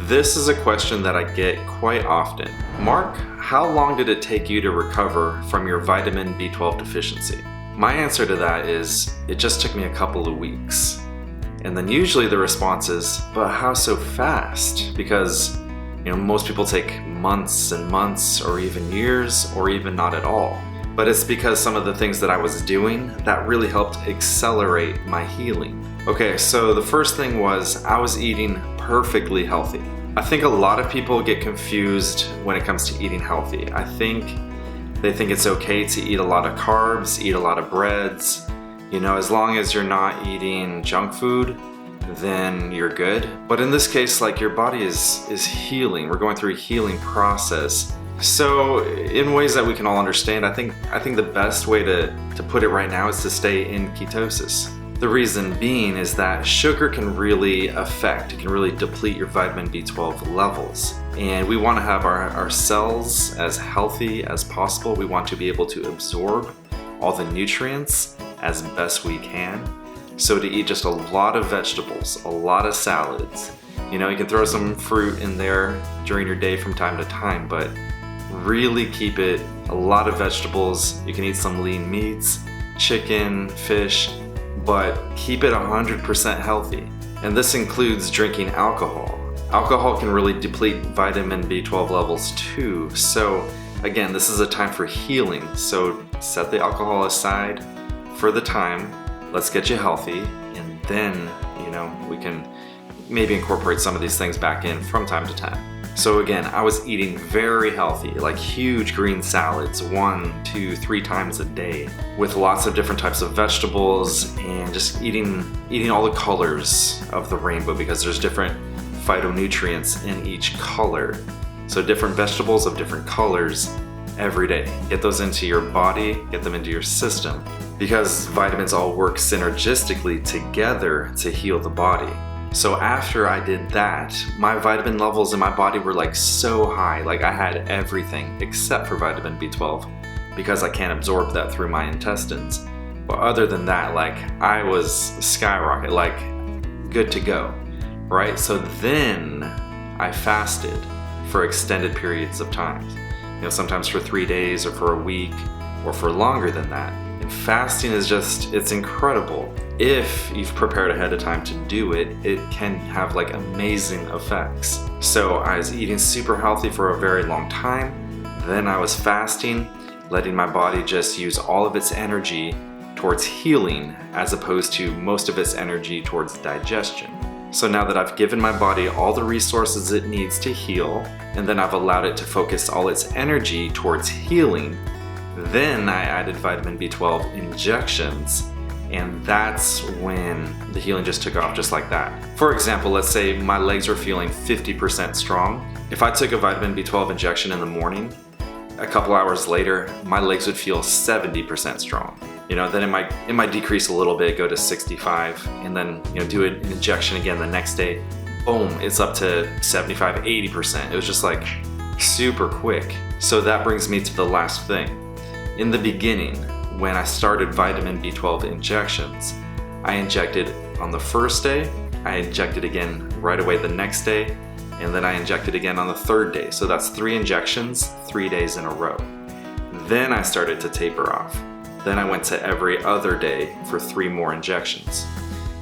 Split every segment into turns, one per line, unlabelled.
This is a question that I get quite often. Mark, how long did it take you to recover from your vitamin B12 deficiency? My answer to that is, it just took me a couple of weeks. And then usually the response is, but how so fast? Because most people take months and months or even years or even not at all. But it's because some of the things that I was doing that really helped accelerate my healing. Okay, so the first thing was I was eating perfectly healthy. I think a lot of people get confused when it comes to eating healthy. They think it's okay to eat a lot of carbs, eat a lot of breads. As long as you're not eating junk food, then you're good. But in this case, your body is healing. We're going through a healing process. So in ways that we can all understand, I think the best way to put it right now is to stay in ketosis. The reason being is that sugar can really deplete your vitamin B12 levels. And we want to have our cells as healthy as possible. We want to be able to absorb all the nutrients as best we can. So to eat just a lot of vegetables, a lot of salads. You can throw some fruit in there during your day from time to time, but really keep it a lot of vegetables. You can eat some lean meats, chicken, fish, but keep it 100% healthy. And this includes drinking alcohol. Alcohol can really deplete vitamin B12 levels too. So again, this is a time for healing. So set the alcohol aside for the time. Let's get you healthy, and then, we can maybe incorporate some of these things back in from time to time. So again, I was eating very healthy, huge green salads 1, 2, 3 times a day with lots of different types of vegetables, and just eating all the colors of the rainbow, because there's different phytonutrients in each color. So different vegetables of different colors every day. Get those into your body, get them into your system, because vitamins all work synergistically together to heal the body. So after I did that, my vitamin levels in my body were so high. I had everything except for vitamin B12, because I can't absorb that through my intestines. But other than that, I was skyrocket, good to go, right? So then I fasted for extended periods of time. Sometimes for 3 days or for a week or for longer than that. And fasting is it's incredible. If you've prepared ahead of time to do it, it can have amazing effects. So I was eating super healthy for a very long time. Then I was fasting, letting my body just use all of its energy towards healing as opposed to most of its energy towards digestion. So now that I've given my body all the resources it needs to heal, and then I've allowed it to focus all its energy towards healing, then I added vitamin B12 injections, and that's when the healing just took off just like that. For example, let's say my legs are feeling 50% strong. If I took a vitamin B12 injection in the morning, a couple hours later, my legs would feel 70% strong. Then it might decrease a little bit, go to 65, and then do an injection again the next day. Boom, it's up to 75, 80%. It was just super quick. So that brings me to the last thing. In the beginning, when I started vitamin B12 injections, I injected on the first day, I injected again right away the next day, and then I injected again on the third day. So that's 3 injections, 3 days in a row. Then I started to taper off. Then I went to every other day for 3 more injections.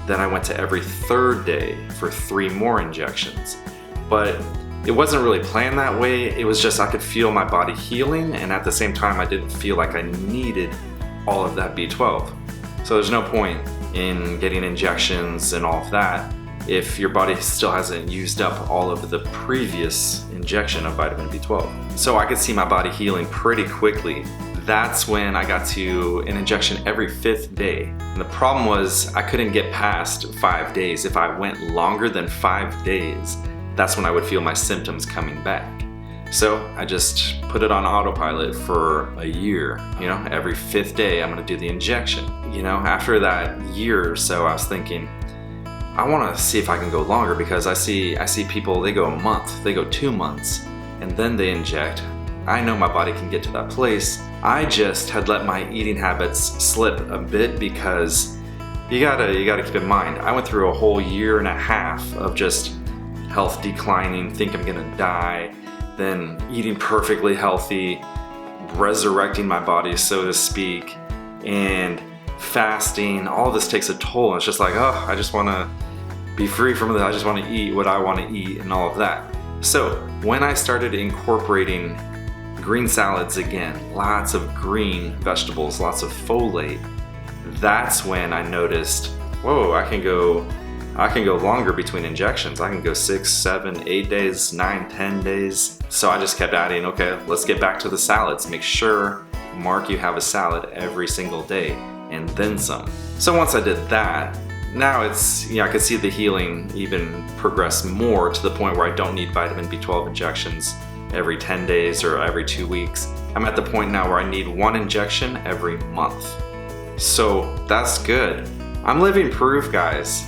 Then I went to every third day for 3 more injections. But it wasn't really planned that way. It was just I could feel my body healing, and at the same time I didn't feel like I needed all of that B12. So there's no point in getting injections and all of that if your body still hasn't used up all of the previous injection of vitamin B12. So I could see my body healing pretty quickly. That's when I got to an injection every 5th day. And the problem was I couldn't get past 5 days. If I went longer than 5 days, that's when I would feel my symptoms coming back. So I just put it on autopilot for a year. Every 5th day I'm gonna do the injection. After that year or so, I was thinking, I wanna see if I can go longer, because I see people, they go a month, they go 2 months, and then they inject. I know my body can get to that place. I just had let my eating habits slip a bit, because you gotta keep in mind, I went through a whole year and a half of just health declining, think I'm gonna die, then eating perfectly healthy, resurrecting my body, so to speak, and fasting. All this takes a toll, and it's just like, oh, I just want to be free from this. I just want to eat what I want to eat and all of that. So when I started incorporating green salads again, lots of green vegetables, lots of folate, that's when I noticed, whoa, I can go longer between injections. I can go 6, 7, 8 days, 9, 10 days. So I just kept adding, okay, let's get back to the salads. Make sure, Mark, you have a salad every single day and then some. So once I did that, now it's, I could see the healing even progress more to the point where I don't need vitamin B12 injections every 10 days or every 2 weeks. I'm at the point now where I need 1 injection every month. So that's good. I'm living proof, guys.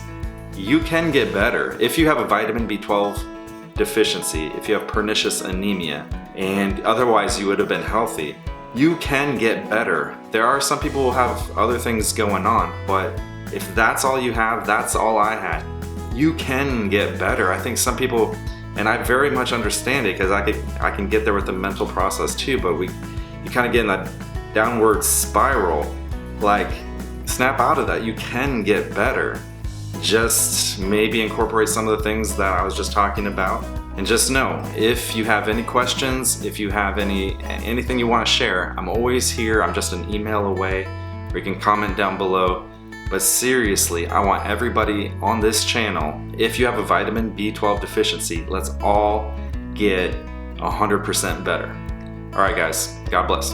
You can get better. If you have a vitamin B12 deficiency, if you have pernicious anemia, and otherwise you would have been healthy, you can get better. There are some people who have other things going on, but if that's all you have, that's all I had. You can get better. I think some people, and I very much understand it because I can get there with the mental process too, but you kind of get in that downward spiral. Like, snap out of that. You can get better. Just maybe incorporate some of the things that I was just talking about. And just know, if you have any questions, if you have anything you want to share, I'm always here. I'm just an email away, or you can comment down below. But seriously, I want everybody on this channel, if you have a vitamin B12 deficiency, let's all get 100% better. All right, guys, God bless.